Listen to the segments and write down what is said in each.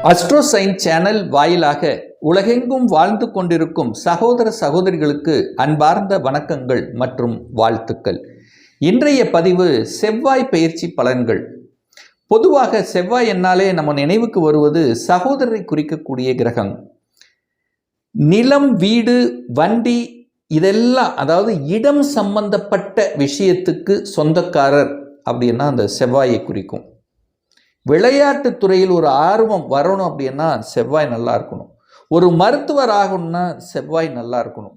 Astro science channel வாயிலாக உலகெங்கும் வாழ்ந்து கொண்டிருக்கும் சகோதர சகோதரிகளுக்கு அன்பார்ந்த வணக்கங்கள் மற்றும் வாழ்த்துக்கள். இன்றைய பதிவு செவ்வாய் பயிற்சி பலன்கள். பொதுவாக செவ்வாய் என்னாலே நம்ம நினைவுக்கு வருவது சகோதரரை குறிக்கக்கூடிய கிரகம். நிலம், வீடு, வண்டி இதெல்லாம், அதாவது இடம் சம்பந்தப்பட்ட விஷயத்துக்கு சொந்தக்காரர் அப்படின்னா அந்த செவ்வாயை குறிக்கும். விளையாட்டு துறையில் ஒரு ஆர்வம் வரணும் அப்படின்னா செவ்வாய் நல்லா இருக்கணும். ஒரு மருத்துவர் ஆகணும்னா செவ்வாய் நல்லா இருக்கணும்.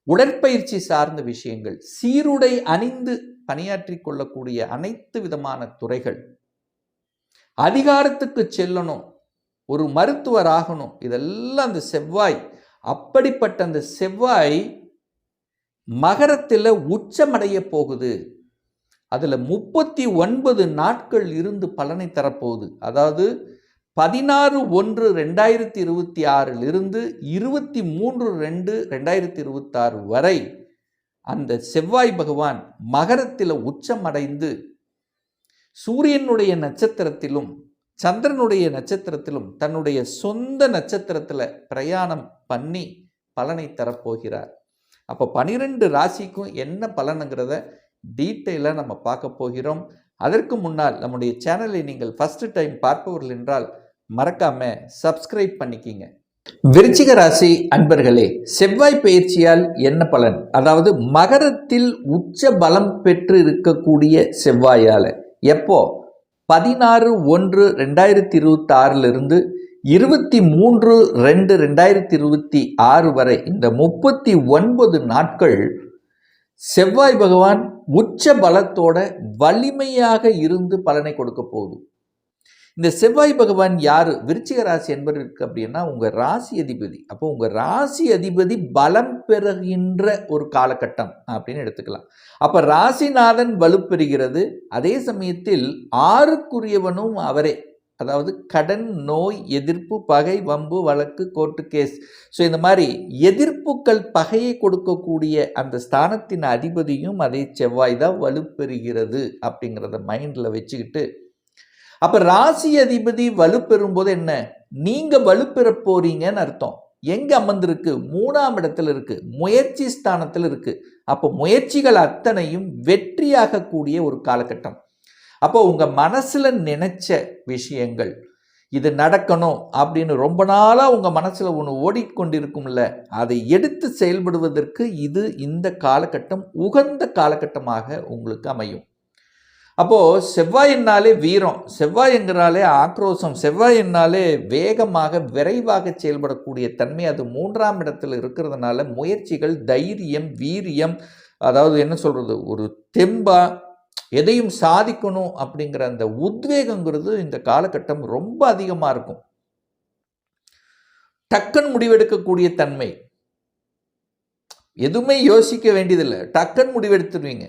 உடற்பயிற்சி சார்ந்த விஷயங்கள், சீருடை அணிந்து பணியாற்றி கொள்ளக்கூடிய அனைத்து விதமான துறைகள், அதிகாரத்துக்கு செல்லணும், ஒரு மருத்துவர் ஆகணும், இதெல்லாம் அந்த செவ்வாய். அப்படிப்பட்ட அந்த செவ்வாய் மகரத்தில் உச்சமடைய போகுது. அதில் 39 நாட்கள் இருந்து பலனை தரப்போகுது. அதாவது 16/1/2026 இருந்து 23/2/2026 வரை அந்த செவ்வாய் பகவான் மகரத்தில் உச்சமடைந்து சூரியனுடைய நட்சத்திரத்திலும் சந்திரனுடைய நட்சத்திரத்திலும் தன்னுடைய சொந்த நட்சத்திரத்தில் பிரயாணம் பண்ணி பலனை தரப்போகிறார். அப்போ 12 ராசிக்கும் என்ன பலனுங்கிறத டீட்டெயிலாக நம்ம பார்க்க போகிறோம். அதற்கு முன்னால் நம்முடைய சேனலை நீங்கள் ஃபர்ஸ்ட் டைம் பார்ப்பவர்கள் என்றால் மறக்காம சப்ஸ்கிரைப் பண்ணிக்கிங்க. விருச்சிக ராசி அன்பர்களே, செவ்வாய் பயிற்சியால் என்ன பலன்? அதாவது மகரத்தில் உச்ச பலம் பெற்று இருக்கக்கூடிய செவ்வாயால் எப்போ 16/1/2026 இருந்து 23/2/2026 வரை இந்த 39 நாட்கள் செவ்வாய் பகவான் உச்ச பலத்தோட வலிமையாக இருந்து பலனை கொடுக்க போகுது. இந்த செவ்வாய் பகவான் யாரு? விருச்சிக ராசி என்பதற்கு அப்படின்னா உங்க ராசி அதிபதி. அப்போ உங்க ராசி அதிபதி பலம் பெறுகின்ற ஒரு காலகட்டம் அப்படின்னு எடுத்துக்கலாம். அப்ப ராசிநாதன் வலுப்பெறுகிறது. அதே சமயத்தில் 6க்குரியவனும் அவரே. அதாவது கடன், நோய், எதிர்ப்பு, பகை, வம்பு, வழக்கு, கோர்ட்டு கேஸ், ஸோ இந்த மாதிரி எதிர்ப்புகள், பகையை கொடுக்கக்கூடிய அந்த ஸ்தானத்தின் அதிபதியும் அதே செவ்வாய் தான் வலுப்பெறுகிறது அப்படிங்கிறத மைண்டில் வச்சுக்கிட்டு, அப்போ ராசி அதிபதி வலுப்பெறும்போது என்ன, நீங்கள் வலுப்பெற போறீங்கன்னு அர்த்தம். எங்கே அமர்ந்திருக்கு? 3ஆம் இடத்துல இருக்கு, முயற்சி ஸ்தானத்தில் இருக்கு. அப்போ முயற்சிகள் அத்தனையும் வெற்றியாகக்கூடிய ஒரு காலகட்டம். அப்போ உங்கள் மனசில் நினைச்ச விஷயங்கள், இது நடக்கணும் அப்படின்னு ரொம்ப நாளாக உங்கள் மனசில் ஒன்று ஓடிக்கொண்டிருக்கும்ல, அதை எடுத்து செயல்படுவதற்கு இந்த காலகட்டம் உகந்த காலகட்டமாக உங்களுக்கு அமையும். அப்போது செவ்வாயினாலே வீரம், செவ்வாய்ங்கிறாலே ஆக்ரோஷம், செவ்வாயினாலே வேகமாக விரைவாக செயல்படக்கூடிய தன்மை, அது 3ஆம் இடத்தில் இருக்கிறதுனால முயற்சிகள், தைரியம், வீரியம், அதாவது என்ன சொல்கிறது, ஒரு தெம்பா எதையும் சாதிக்கணும் அப்படிங்கிற அந்த உத்வேகங்கிறது இந்த காலகட்டம் ரொம்ப அதிகமாக இருக்கும். டக்குன்னு முடிவெடுக்கக்கூடிய தன்மை, எதுவுமே யோசிக்க வேண்டியதில்லை, டக்குன்னு முடிவெடுத்துருவீங்க.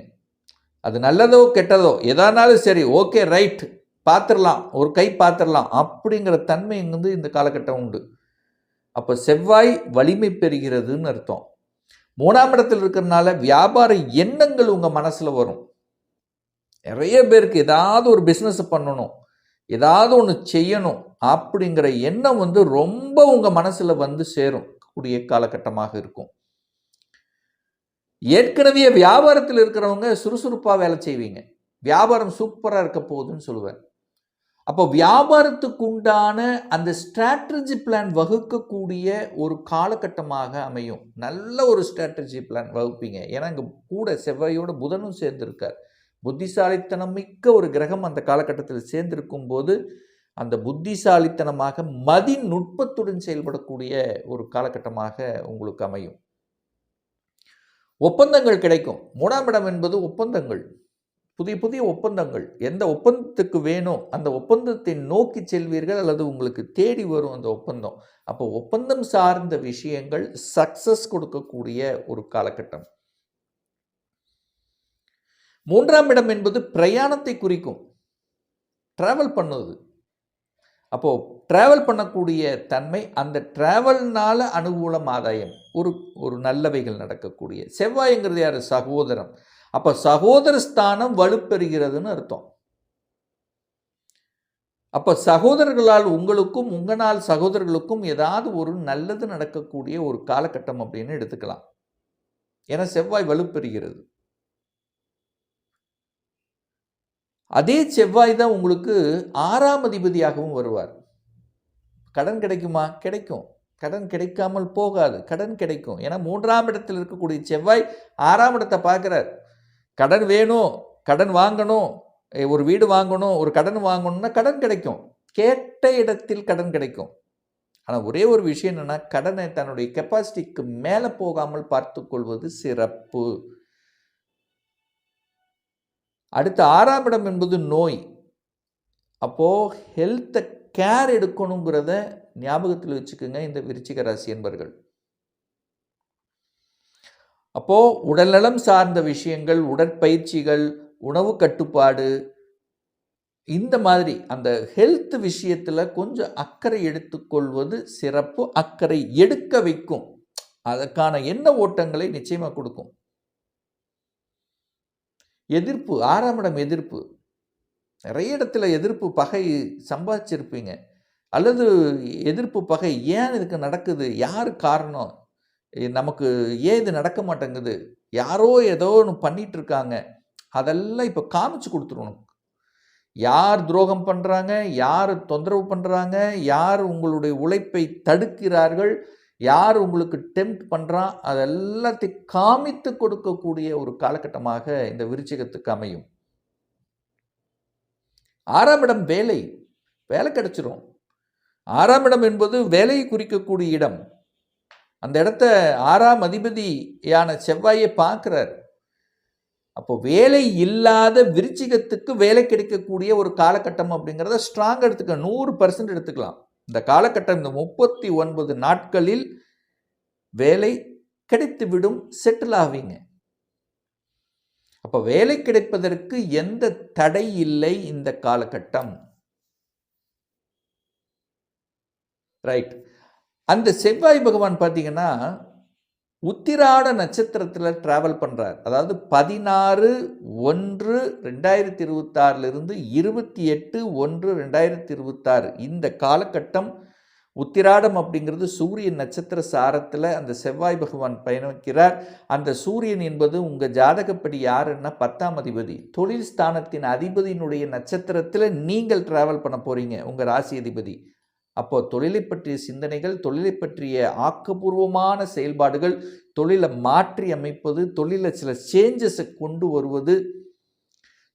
அது நல்லதோ கெட்டதோ எதானாலும் சரி, ஓகே ரைட் பார்த்துடலாம், ஒரு கை பார்த்துடலாம் அப்படிங்கிற தன்மை இந்த காலகட்டம் உண்டு. அப்போ செவ்வாய் வலிமை பெறுகிறதுன்னு அர்த்தம். 3ஆம் இடத்தில் இருக்கிறதுனால வியாபார எண்ணங்கள் உங்கள் மனசில் வரும். நிறைய பேருக்கு ஏதாவது ஒரு பிஸ்னஸ் பண்ணணும், ஏதாவது ஒன்று செய்யணும் அப்படிங்கிற எண்ணம் ரொம்ப உங்கள் மனசில் சேரும் கூடிய காலகட்டமாக இருக்கும். ஏற்கனவே வியாபாரத்தில் இருக்கிறவங்க சுறுசுறுப்பாக வேலை செய்வீங்க. வியாபாரம் சூப்பராக இருக்க போகுதுன்னு சொல்லுவேன். அப்போ வியாபாரத்துக்கு உண்டான அந்த ஸ்ட்ராட்டஜி பிளான் வகுக்கக்கூடிய ஒரு காலகட்டமாக அமையும். நல்ல ஒரு ஸ்ட்ராட்டஜி பிளான் வகுப்பீங்க. ஏன்னா இங்கே கூட செவ்வாயோட புதனும் சேர்ந்திருக்கார். புத்திசாலித்தனம் மிக்க ஒரு கிரகம் அந்த காலகட்டத்தில் சேர்ந்திருக்கும் போது அந்த புத்திசாலித்தனமாக மதிநுட்பத்துடன் செயல்படக்கூடிய ஒரு காலகட்டமாக உங்களுக்கு அமையும். ஒப்பந்தங்கள் கிடைக்கும். 3ஆம் இடம் என்பது ஒப்பந்தங்கள், புதிய புதிய ஒப்பந்தங்கள். எந்த ஒப்பந்தத்துக்கு வேணும் அந்த ஒப்பந்தத்தை நோக்கி செல்வீர்கள், அல்லது உங்களுக்கு தேடி வரும் அந்த ஒப்பந்தம். அப்போ ஒப்பந்தம் சார்ந்த விஷயங்கள் சக்சஸ் கொடுக்கக்கூடிய ஒரு காலகட்டம். 3ஆம் இடம் என்பது பிரயாணத்தை குறிக்கும், டிராவல் பண்ணுவது. அப்போது டிராவல் பண்ணக்கூடிய தன்மை, அந்த டிராவல்னால அனுகூலம், ஆதாயம், ஒரு நல்லவைகள் நடக்கக்கூடிய. செவ்வாய்ங்கிறது யார்? சகோதரம். அப்போ சகோதர ஸ்தானம் வலுப்பெறுகிறதுன்னு அர்த்தம். அப்போ சகோதரர்களால் உங்களுக்கும் உங்களால் சகோதரர்களுக்கும் ஏதாவது ஒரு நல்லது நடக்கக்கூடிய ஒரு காலகட்டம் அப்படின்னு எடுத்துக்கலாம். ஏன்னா செவ்வாய் வலுப்பெறுகிறது. அதே செவ்வாய் தான் உங்களுக்கு 6ஆம் அதிபதியாகவும் வருவார். கடன் கிடைக்குமா? கிடைக்கும். கடன் கிடைக்காமல் போகாது. கடன் கிடைக்கும். ஏன்னா 3ஆம் இடத்தில் இருக்கக்கூடிய செவ்வாய் 6ஆம் இடத்தை பார்க்கிறார். கடன் வேணும், கடன் வாங்கணும், ஒரு வீடு வாங்கணும், ஒரு கடன் வாங்கணும்னா கடன் கிடைக்கும். கேட்ட இடத்தில் கடன் கிடைக்கும். ஆனால் ஒரே ஒரு விஷயம் என்னன்னா, கடனை தன்னுடைய கெப்பாசிட்டிக்கு மேலே போகாமல் பார்த்துக் கொள்வது சிறப்பு. அடுத்த 6ஆம் இடம் என்பது நோய். அப்போ ஹெல்த்தை கேர் எடுக்கணுங்கிறத ஞாபகத்தில் வச்சுக்கோங்க இந்த விருச்சிக ராசி என்பர்கள். அப்போ உடல்நலம் சார்ந்த விஷயங்கள், உடற்பயிற்சிகள், உணவு கட்டுப்பாடு, இந்த மாதிரி அந்த ஹெல்த் விஷயத்தில் கொஞ்சம் அக்கறை எடுத்துக்கொள்வது சிறப்பு. அக்கறை எடுக்க வைக்கும். அதற்கான எண்ண ஓட்டங்களை நிச்சயமாக கொடுக்கும். எதிர்ப்பு, 6ஆம் இடம் எதிர்ப்பு. நிறைய இடத்துல எதிர்ப்பு பகை சம்பாதிச்சிருப்பீங்க. அல்லது எதிர்ப்பு பகை ஏன் இதுக்கு நடக்குது, யார் காரணம், நமக்கு ஏன் இது நடக்க மாட்டேங்குது, யாரோ ஏதோ ஒன்று பண்ணிட்டு இருக்காங்க, அதெல்லாம் இப்போ காமிச்சு கொடுத்துருவோம். யார் துரோகம் பண்ணுறாங்க, யார் தொந்தரவு பண்ணுறாங்க, யார் உங்களுடைய உழைப்பை தடுக்கிறார்கள், யார் உங்களுக்கு டெம்ப்ட் பண்ணுறான், அதெல்லாத்தையும் காமித்து கொடுக்கக்கூடிய ஒரு காலகட்டமாக இந்த விருச்சிகத்துக்கு அமையும். 6ஆம் இடம் வேலை, வேலை கிடைச்சிரும். 6ஆம் இடம் என்பது வேலையை குறிக்கக்கூடிய இடம். அந்த இடத்த 6ஆம் அதிபதியான செவ்வாயை பார்க்கிறார். அப்போ வேலை இல்லாத விருச்சிகத்துக்கு வேலை கிடைக்கக்கூடிய ஒரு காலகட்டம் அப்படிங்கிறத ஸ்ட்ராங் எடுத்துக்க, 100% எடுத்துக்கலாம். இந்த காலகட்டம், இந்த 39 நாட்களில் வேலை கிடைத்துவிடும், செட்டில் ஆவீங்க. அப்போ வேலை கிடைப்பதற்கு எந்த தடை இல்லை இந்த காலகட்டம். ரைட். அந்த செவ்வாய் பகவான் பார்த்தீங்கன்னா உத்திராட நட்சத்திரத்தில் டிராவல் பண்ணுறார். அதாவது 16/1/2026 28/1/2026 இந்த காலகட்டம் உத்திராடம் அப்படிங்கிறது சூரியன் நட்சத்திர சாரத்தில் அந்த செவ்வாய் பகவான் பயணிக்கிறார். அந்த சூரியன் என்பது உங்கள் ஜாதகப்படி யாருன்னா 10ஆம் அதிபதி, தொழில் ஸ்தானத்தின் அதிபதியினுடைய நட்சத்திரத்தில் நீங்கள் டிராவல் பண்ண போகிறீங்க, உங்கள் ராசி அதிபதி. அப்போது தொழிலை பற்றிய சிந்தனைகள், தொழிலை பற்றிய ஆக்கப்பூர்வமான செயல்பாடுகள், தொழிலை மாற்றி அமைப்பது, தொழிலில் சில சேஞ்சஸை கொண்டு வருவது,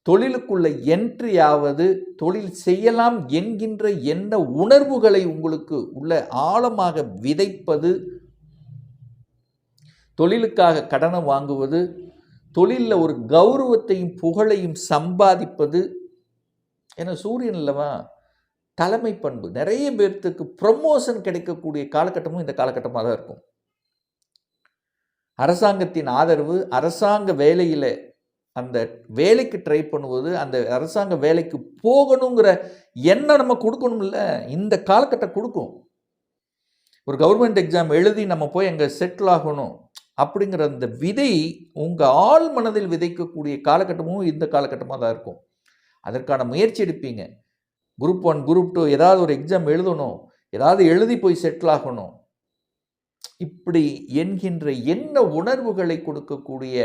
தொழிலுக்குள்ள என்ட்ரி ஆவது, தொழில் செய்யலாம் என்கின்ற எண்ண உணர்வுகளை உங்களுக்கு உள்ள ஆழமாக விதைப்பது, தொழிலுக்காக கடனை வாங்குவது, தொழிலில் ஒரு கௌரவத்தையும் புகழையும் சம்பாதிப்பது. ஏன்னா சூரியன் இல்லவா தலைமை பண்பு. நிறைய பேர்த்துக்கு ப்ரமோஷன் கிடைக்கக்கூடிய காலகட்டமும் இந்த காலகட்டமாக தான் இருக்கும். அரசாங்கத்தின் ஆதரவு, அரசாங்க வேலையில் அந்த வேலைக்கு ட்ரை பண்ணுவது, அந்த அரசாங்க வேலைக்கு போகணுங்கிற எண்ணம் நம்ம கொடுக்கணும் இல்லை, இந்த காலகட்டம் கொடுக்கும். ஒரு கவர்மெண்ட் எக்ஸாம் எழுதி நம்ம போய் அங்கே செட்டில் ஆகணும் அப்படிங்கிற அந்த விதை உங்கள் ஆள் மனதில் விதைக்கக்கூடிய காலகட்டமும் இந்த காலகட்டமாக தான் இருக்கும். அதற்கான முயற்சி எடுப்பீங்க. குரூப் 1, குரூப் 2 ஏதாவது ஒரு எக்ஸாம் எழுதணும், ஏதாவது எழுதி போய் செட்டில் ஆகணும், இப்படி என்கின்ற எண்ண உணர்வுகளை கொடுக்கக்கூடிய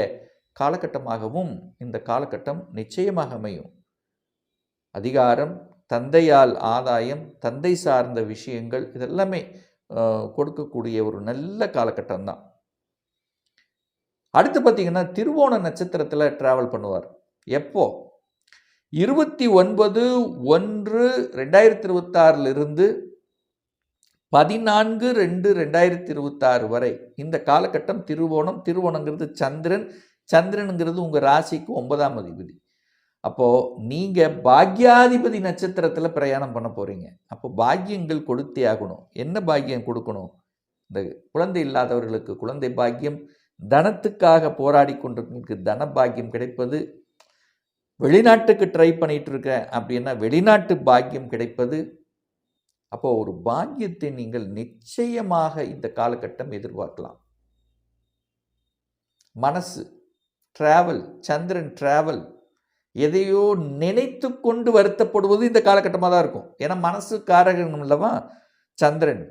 காலகட்டமாகவும் இந்த காலகட்டம் நிச்சயமாக அமையும். அதிகாரம், தந்தையால் ஆதாயம், தந்தை சார்ந்த விஷயங்கள் இதெல்லாமே கொடுக்கக்கூடிய ஒரு நல்ல காலகட்டம் தான். அடுத்து பார்த்தீங்கன்னா திருவோண நட்சத்திரத்தில் டிராவல் பண்ணுவார். எப்போ? 29/1/2026 14/2/2026 வரை இந்த காலகட்டம் திருவோணம். திருவோணங்கிறது சந்திரன், சந்திரனுங்கிறது உங்கள் ராசிக்கு 9ஆம் அதிபதி. அப்போது நீங்கள் பாக்யாதிபதி நட்சத்திரத்தில் பிரயாணம் பண்ண போகிறீங்க. அப்போ பாக்கியங்கள் கொடுத்தே ஆகணும். என்ன பாக்கியம் கொடுக்கணும்? இந்த குழந்தை இல்லாதவர்களுக்கு குழந்தை பாக்கியம், தனத்துக்காக போராடி கொண்டிருக்கு தன பாக்கியம் கிடைப்பது, வெளிநாட்டுக்கு ட்ரை பண்ணிட்டு இருக்கேன் அப்படின்னா வெளிநாட்டு பாக்கியம் கிடைப்பது. அப்போ ஒரு பாக்கியத்தை நீங்கள் நிச்சயமாக இந்த காலகட்டம் எதிர்பார்க்கலாம். மனசு டிராவல், சந்திரன் டிராவல், எதையோ நினைத்து கொண்டு வருத்தப்படுவது இந்த காலகட்டமாக தான் இருக்கும். ஏன்னா மனசு காரகம் இல்லவா சந்திரன்.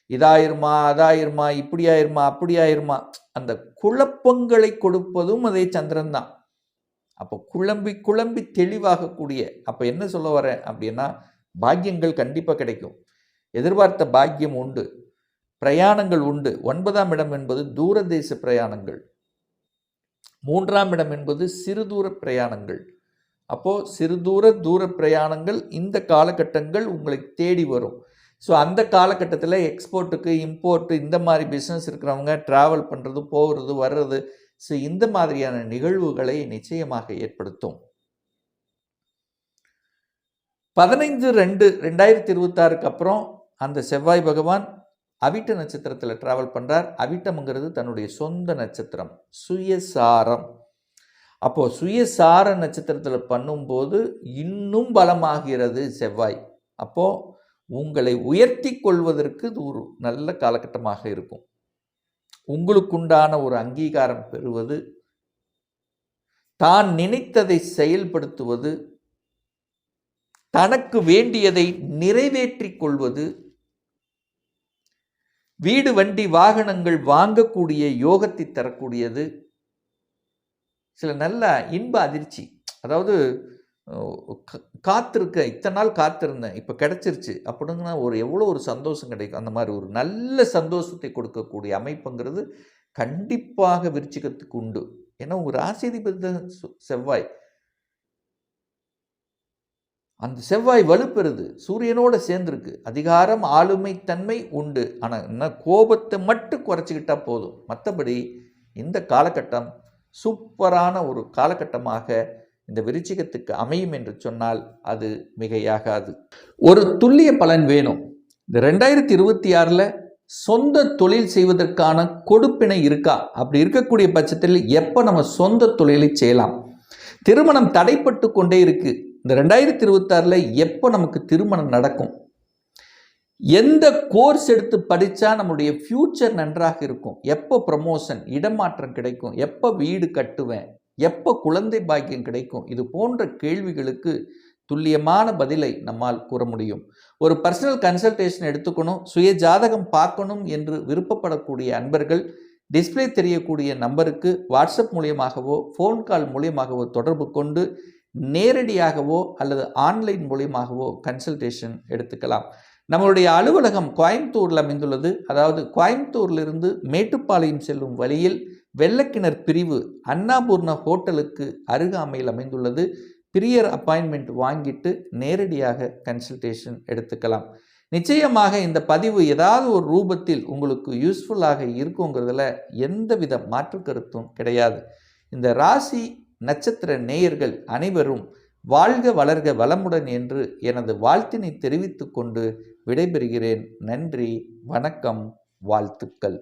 இதாயிருமா, அதாயிருமா, இப்படி ஆயிருமா, அப்படி ஆயிருமா, அந்த குழப்பங்களை கொடுப்பதும் அதே சந்திரன் தான். அப்போ குழம்பி குழம்பி தெளிவாகக்கூடிய, அப்போ என்ன சொல்ல வரேன் அப்படின்னா, பாக்கியங்கள் கண்டிப்பாக கிடைக்கும். எதிர்பார்த்த பாக்கியம் உண்டு, பிரயாணங்கள் உண்டு. 9ஆம் இடம் என்பது தூரதேச பிரயாணங்கள், 3ஆம் இடம் என்பது சிறு தூர பிரயாணங்கள். அப்போது சிறு தூர பிரயாணங்கள் இந்த காலகட்டங்கள் உங்களை தேடி வரும். ஸோ அந்த காலகட்டத்தில் எக்ஸ்போர்ட்டுக்கு இம்போர்ட்டு இந்த மாதிரி பிஸ்னஸ் இருக்கிறவங்க ட்ராவல் பண்ணுறது, போகிறது, வர்றது, ஸோ இந்த மாதிரியான நிகழ்வுகளை நிச்சயமாக ஏற்படுத்தும். 15/2/2026 அப்புறம் அந்த செவ்வாய் பகவான் அவிட்ட நட்சத்திரத்தில் ட்ராவல் பண்ணுறார். அவிட்டம்ங்கிறது தன்னுடைய சொந்த நட்சத்திரம், சுயசாரம். அப்போது சுயசார நட்சத்திரத்தில் பண்ணும்போது இன்னும் பலமாகிறது செவ்வாய். அப்போது உங்களை உயர்த்தி கொள்வதற்கு இது ஒரு நல்ல காலகட்டமாக இருக்கும். உங்களுக்குண்டான ஒரு அங்கீகாரம் பெறுவது, தான் நினைத்ததை செயல்படுத்துவது, தனக்கு வேண்டியதை நிறைவேற்றிக் கொள்வது, வீடு வண்டி வாகனங்கள் வாங்கக்கூடிய யோகத்தை தரக்கூடியது, சில நல்ல இன்ப அதிர்ச்சி. அதாவது காத்திருக்க, இத்தனை நாள் காத்திருந்தேன், இப்போ கிடைச்சிருச்சு அப்படின்னா எவ்வளோ ஒரு சந்தோஷம் கிடைக்கும். அந்த மாதிரி ஒரு நல்ல சந்தோஷத்தை கொடுக்கக்கூடிய அமைப்புங்கிறது கண்டிப்பாக விருச்சிகத்துக்கு உண்டு. ஏன்னா உங்கள் ராசிதிபதி செவ்வாய், அந்த செவ்வாய் வலுப்பெறுது, சூரியனோட சேர்ந்துருக்கு. அதிகாரம், ஆளுமை தன்மை உண்டு. ஆனால் என்ன, கோபத்தை மட்டும் குறைச்சிக்கிட்டா போதும். மற்றபடி இந்த காலகட்டம் சூப்பரான ஒரு காலகட்டமாக இந்த விருச்சிகத்துக்கு அமையும் என்று சொன்னால் அது மிகையாகாது. ஒரு துல்லிய பலன் வேணும். இந்த 2026 சொந்த தொழில் செய்வதற்கான கொடுப்பினை இருக்கா? அப்படி இருக்கக்கூடிய பட்சத்தில் எப்போ நம்ம சொந்த தொழிலை செய்யலாம்? திருமணம் தடைப்பட்டு கொண்டே இருக்கு. இந்த 2026 எப்போ நமக்கு திருமணம் நடக்கும்? எந்த கோர்ஸ் எடுத்து படித்தா நம்முடைய ஃப்யூச்சர் நன்றாக இருக்கும்? எப்போ ப்ரமோஷன், இடமாற்றம் கிடைக்கும்? எப்போ வீடு கட்டுவேன்? எப்போ குழந்தை பாக்கியம் கிடைக்கும்? இது போன்ற கேள்விகளுக்கு துல்லியமான பதிலை நம்மால் கூற முடியும். ஒரு பர்சனல் கன்சல்டேஷன் எடுத்துக்கணும், சுய ஜாதகம் பார்க்கணும் என்று விருப்பப்படக்கூடிய அன்பர்கள் டிஸ்பிளே தெரியக்கூடிய நம்பருக்கு வாட்ஸ்அப் மூலியமாகவோ ஃபோன் கால் மூலியமாகவோ தொடர்பு கொண்டு நேரடியாகவோ அல்லது ஆன்லைன் மூலியமாகவோ கன்சல்டேஷன் எடுத்துக்கலாம். நம்மளுடைய அலுவலகம் கோயம்புத்தூரில் அமைந்துள்ளது. அதாவது கோயம்புத்தூரிலிருந்து மேட்டுப்பாளையம் செல்லும் வழியில் வெள்ளக்கிணர் பிரிவு அன்னாபூர்ண ஹோட்டலுக்கு அருகாமையில் அமைந்துள்ளது. பிரியர் அப்பாயின்மெண்ட் வாங்கிட்டு நேரடியாக கன்சல்டேஷன் எடுத்துக்கலாம். நிச்சயமாக இந்த பதிவு ஏதாவது ஒரு ரூபத்தில் உங்களுக்கு யூஸ்ஃபுல்லாக இருக்குங்கிறதுல எந்தவித மாற்று கருத்தும் கிடையாது. இந்த ராசி நட்சத்திர நேயர்கள் அனைவரும் வாழ்க வளர்க வளமுடன் என்று எனது வாழ்த்தினை தெரிவித்துக் கொண்டு விடைபெறுகிறேன். நன்றி, வணக்கம், வாழ்த்துக்கள்.